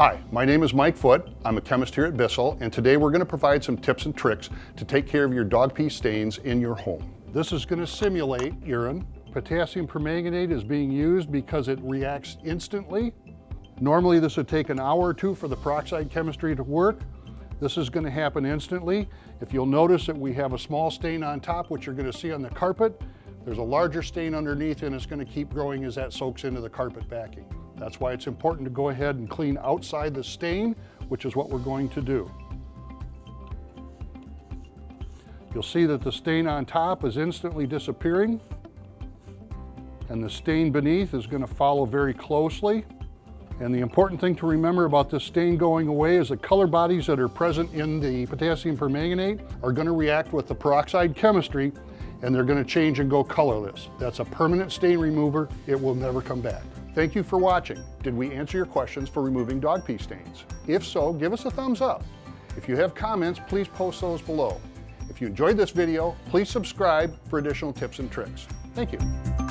Hi, my name is Mike Foote. I'm a chemist here at BISSELL, and today we're going to provide some tips and tricks to take care of your dog pee stains in your home. This is going to simulate urine. Potassium permanganate is being used because it reacts instantly. Normally this would take an hour or two for the peroxide chemistry to work. This is going to happen instantly. If you'll notice that we have a small stain on top, which you're going to see on the carpet, there's a larger stain underneath, and it's going to keep growing as that soaks into the carpet backing. That's why it's important to go ahead and clean outside the stain, which is what we're going to do. You'll see that the stain on top is instantly disappearing, and the stain beneath is going to follow very closely. And the important thing to remember about this stain going away is the color bodies that are present in the potassium permanganate are going to react with the peroxide chemistry, and they're going to change and go colorless. That's a permanent stain remover. It will never come back. Thank you for watching. Did we answer your questions for removing dog pee stains? If so, give us a thumbs up. If you have comments, please post those below. If you enjoyed this video, please subscribe for additional tips and tricks. Thank you.